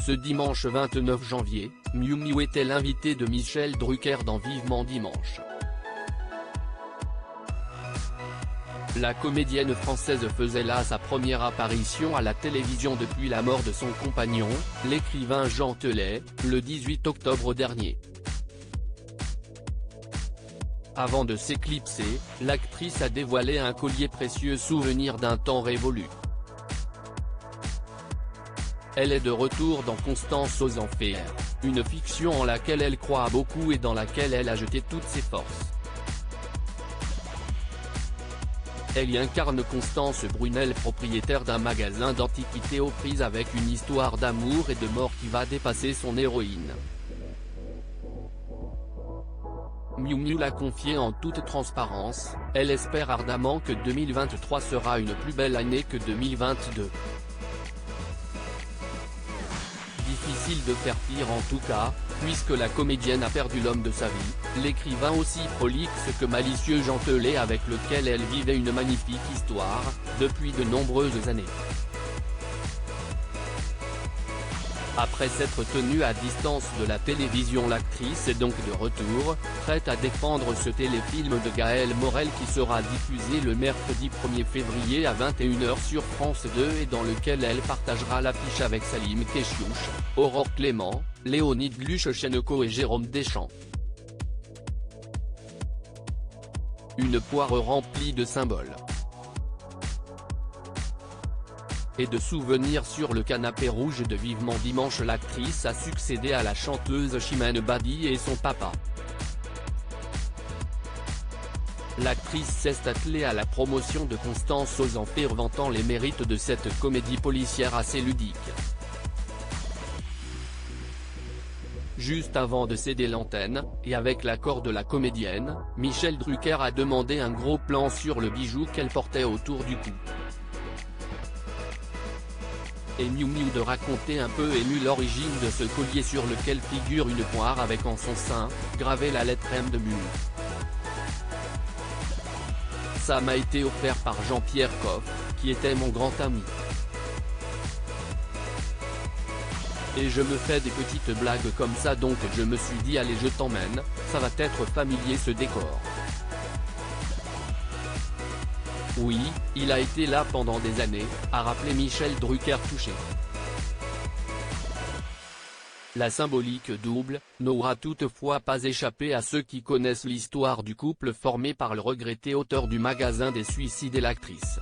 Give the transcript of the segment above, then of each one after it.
Ce dimanche 29 janvier, Miu Miu était l'invité de Michel Drucker dans Vivement Dimanche. La comédienne française faisait là sa première apparition à la télévision depuis la mort de son compagnon, l'écrivain Jean Telet, le 18 octobre dernier. Avant de s'éclipser, l'actrice a dévoilé un collier précieux souvenir d'un temps révolu. Elle est de retour dans Constance aux Enfers, une fiction en laquelle elle croit beaucoup et dans laquelle elle a jeté toutes ses forces. Elle y incarne Constance Brunel, propriétaire d'un magasin d'antiquités aux prises avec une histoire d'amour et de mort qui va dépasser son héroïne. Miu Miu l'a confié en toute transparence, elle espère ardemment que 2023 sera une plus belle année que 2022. Difficile de faire pire en tout cas, puisque la comédienne a perdu l'homme de sa vie, l'écrivain aussi prolixe que malicieux Jean Telet avec lequel elle vivait une magnifique histoire, depuis de nombreuses années. Après s'être tenue à distance de la télévision, l'actrice est donc de retour, prête à défendre ce téléfilm de Gaël Morel qui sera diffusé le mercredi 1er février à 21 h sur France 2 et dans lequel elle partagera l'affiche avec Salim Keshiouch, Aurore Clément, Léonide Luche-Cheneko et Jérôme Deschamps. Une poire remplie de symboles et de souvenirs sur le canapé rouge de Vivement Dimanche. L'actrice a succédé à la chanteuse Chimène Badi et son papa. L'actrice s'est attelée à la promotion de Constance aux Enfers, vantant les mérites de cette comédie policière assez ludique. Juste avant de céder l'antenne, et avec l'accord de la comédienne, Michel Drucker a demandé un gros plan sur le bijou qu'elle portait autour du cou. Et Miu Miu de raconter un peu ému l'origine de ce collier sur lequel figure une poire avec en son sein, gravée la lettre M de Miu. Ça m'a été offert par Jean-Pierre Coff, qui était mon grand ami. Et je me fais des petites blagues comme ça, donc je me suis dit allez je t'emmène, ça va être familier ce décor. Oui, il a été là pendant des années, a rappelé Michel Drucker touché. La symbolique double n'aura toutefois pas échappé à ceux qui connaissent l'histoire du couple formé par le regretté auteur du magasin des suicides et l'actrice.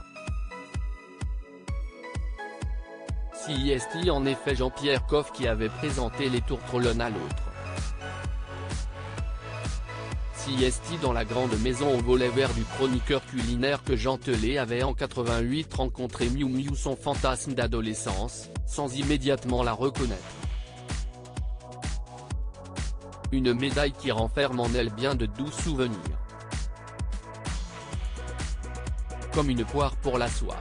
C'est en effet Jean-Pierre Coff qui avait présenté les tourteaux l'un à l'autre. C'est dans la grande maison au volet vert du chroniqueur culinaire que Jean Telet avait en 88 rencontré Miu Miu, son fantasme d'adolescence, sans immédiatement la reconnaître. Une médaille qui renferme en elle bien de doux souvenirs. Comme une poire pour la soif.